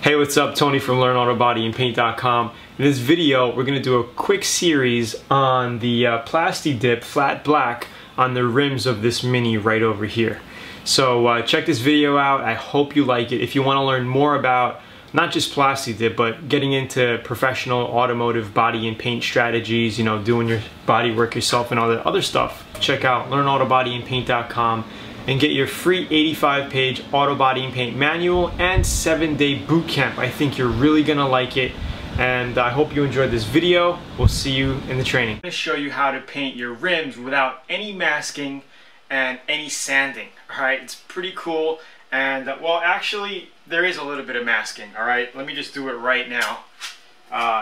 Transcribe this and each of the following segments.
Hey, what's up? Tony from LearnAutoBodyAndPaint.com. In this video, we're going to do a quick series on the Plasti Dip Flat Black on the rims of this Mini right over here. So check this video out. I hope you like it. If you want to learn more about not just Plasti Dip, but getting into professional automotive body and paint strategies, you know, doing your body work yourself and all that other stuff, check out LearnAutoBodyAndPaint.com and get your free 85-page auto body and paint manual and 7-day boot camp. I think you're really gonna like it, and I hope you enjoyed this video. We'll see you in the training. I'm gonna show you how to paint your rims without any masking and any sanding. All right, it's pretty cool, and well, actually, there is a little bit of masking. All right, let me just do it right now,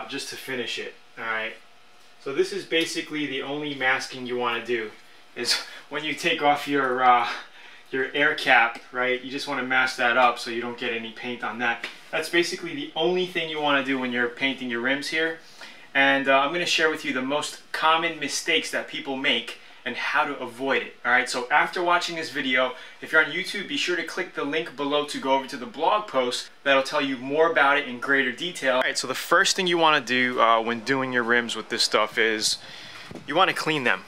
just to finish it. All right, so this is basically the only masking you want to do is when you take off your air cap, right? You just want to mask that up so you don't get any paint on that. That's basically the only thing you want to do when you're painting your rims here. And I'm going to share with you the most common mistakes that people make and how to avoid it. Alright, so after watching this video, if you're on YouTube, be sure to click the link below to go over to the blog post that'll tell you more about it in greater detail. Alright, so the first thing you want to do when doing your rims with this stuff is you want to clean them.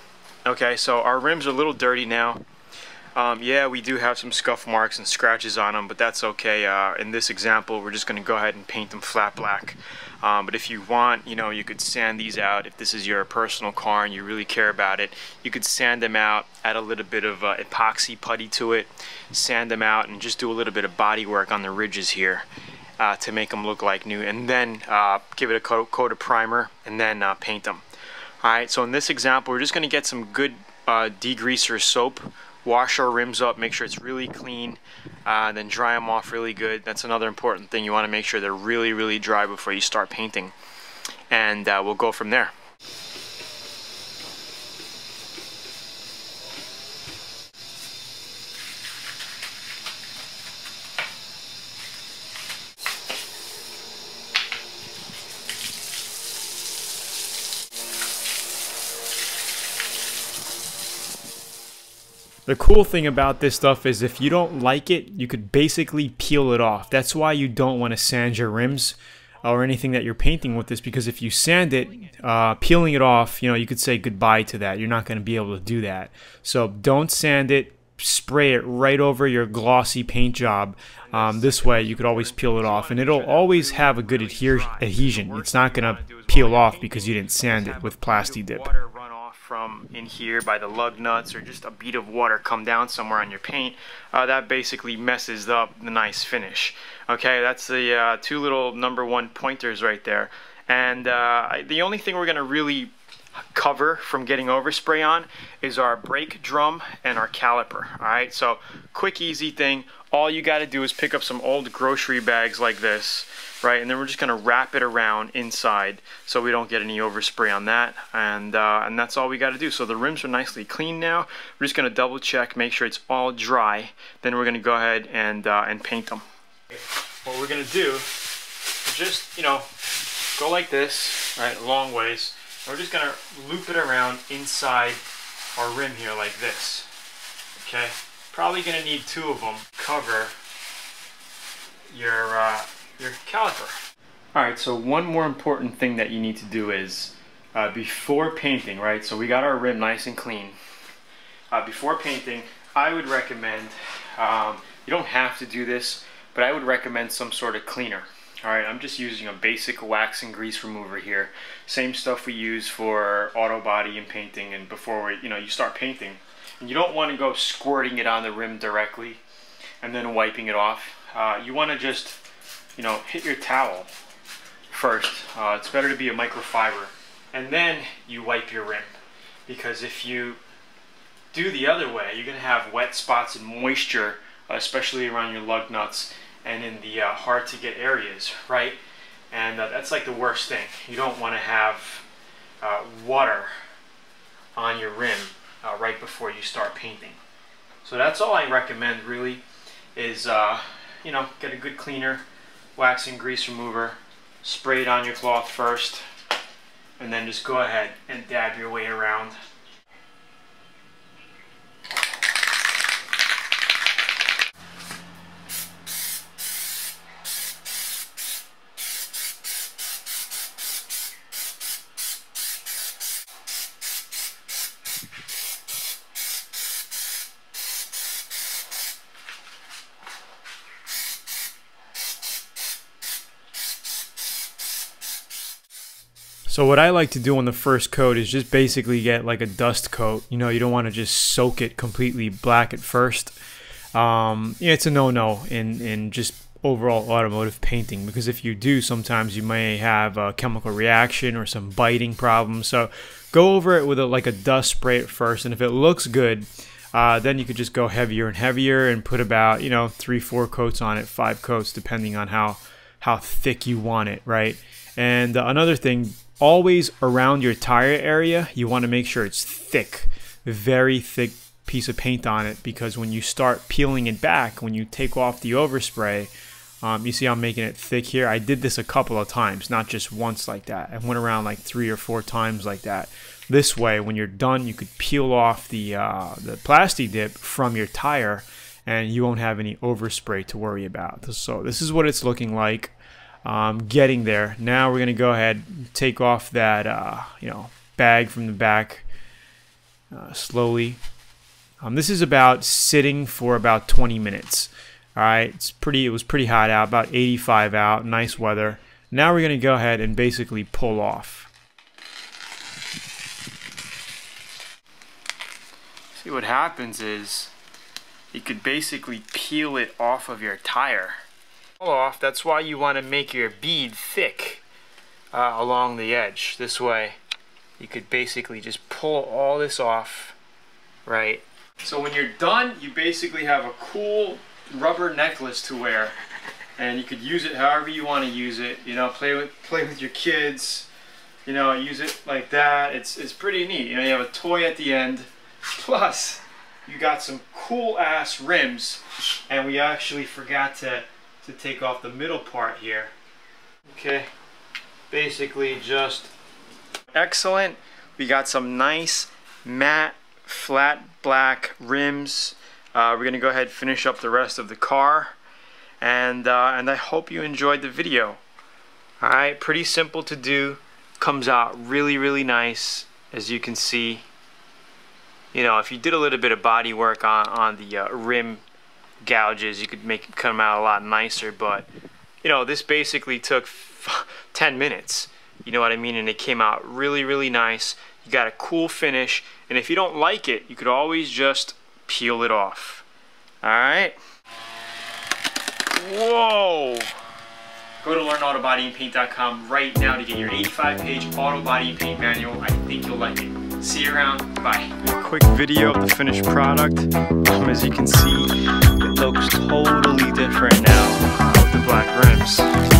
Okay, so our rims are a little dirty now. Yeah, we do have some scuff marks and scratches on them, but that's okay. In this example, we're just going to go ahead and paint them flat black. But if you want, you know, you could sand these out. If this is your personal car and you really care about it, you could sand them out, add a little bit of epoxy putty to it, sand them out, and just do a little bit of body work on the ridges here to make them look like new. And then give it a coat of primer, and then paint them. Alright, so in this example, we're just going to get some good degreaser soap, wash our rims up, make sure it's really clean, then dry them off really good. That's another important thing. You want to make sure they're really, really dry before you start painting. And we'll go from there. The cool thing about this stuff is if you don't like it, you could basically peel it off. That's why you don't want to sand your rims or anything that you're painting with this, because if you sand it, peeling it off, you know, you could say goodbye to that. You're not going to be able to do that. So don't sand it. Spray it right over your glossy paint job. This way you could always peel it off, and it'll always have a good adhesion. It's not going to peel off because you didn't sand it with Plasti Dip. From in here by the lug nuts, or just a bead of water come down somewhere on your paint, that basically messes up the nice finish. Okay, that's the two little #1 pointers right there. And the only thing we're going to really cover from getting overspray on is our brake drum and our caliper. Alright, so quick easy thing. All you got to do is pick up some old grocery bags like this, right, and then we're just going to wrap it around inside so we don't get any overspray on that, and that's all we got to do. So the rims are nicely clean now. We're just going to double check, make sure it's all dry, then we're going to go ahead and paint them. What we're going to do is just, you know, go like this, right, long ways. We're just going to loop it around inside our rim here like this. Okay, probably going to need 2 of them. Cover your caliper. Alright, so one more important thing that you need to do is before painting, right? So we got our rim nice and clean. Before painting, I would recommend, you don't have to do this, but I would recommend some sort of cleaner. Alright, I'm just using a basic wax and grease remover here. Same stuff we use for auto body and painting, and before you start painting. And you don't want to go squirting it on the rim directly and then wiping it off. You want to just, you know, hit your towel first. It's better to be a microfiber, and then you wipe your rim, because if you do the other way, you're going to have wet spots and moisture, especially around your lug nuts and in the hard to get areas, right? And that's like the worst thing. You don't want to have water on your rim right before you start painting. So that's all I recommend really is, you know, get a good cleaner, wax and grease remover, spray it on your cloth first, and then just go ahead and dab your way around. So what I like to do on the first coat is just basically get like a dust coat. You know, you don't want to just soak it completely black at first. Yeah, it's a no-no in just overall automotive painting, because if you do, sometimes you may have a chemical reaction or some biting problems. So go over it with like a dust spray at first, and if it looks good, then you could just go heavier and heavier and put about, you know, 3-4 coats on it, 5 coats, depending on how thick you want it, right? And another thing, always around your tire area, you want to make sure it's thick, very thick piece of paint on it, because when you start peeling it back, when you take off the overspray, you see I'm making it thick here. I did this a couple of times, not just once like that. I went around like 3 or 4 times like that. This way, when you're done, you could peel off the Plasti Dip from your tire, and you won't have any overspray to worry about. So this is what it's looking like. Getting there. Now we're gonna go ahead and take off that you know, bag from the back slowly. This is about sitting for about 20 minutes. All right, it was pretty hot out, about 85 out, nice weather. Now we're gonna go ahead and basically pull off. See, what happens is you could basically peel it off of your tire. Pull off. That's why you want to make your bead thick along the edge. This way you could basically just pull all this off, right? So when you're done, you basically have a cool rubber necklace to wear, and you could use it however you want to use it. You know, play with your kids. You know, use it like that. It's pretty neat. You know, you have a toy at the end. Plus, you got some cool ass rims, and we actually forgot to take off the middle part here. Okay, basically just excellent. We got some nice matte flat black rims. We're gonna go ahead and finish up the rest of the car, and I hope you enjoyed the video. All right, pretty simple to do, comes out really nice, as you can see. You know, if you did a little bit of body work on the rim gouges, you could make it come out a lot nicer, but you know, this basically took 10 minutes, you know what I mean, and it came out really nice. You got a cool finish, and if you don't like it, you could always just peel it off. Alright, whoa, go to learnautobodyandpaint.com right now to get your 85-page auto body and paint manual. I think you'll like it. See you around. Bye. A quick video of the finished product. As you can see, it looks totally different now with the black rims.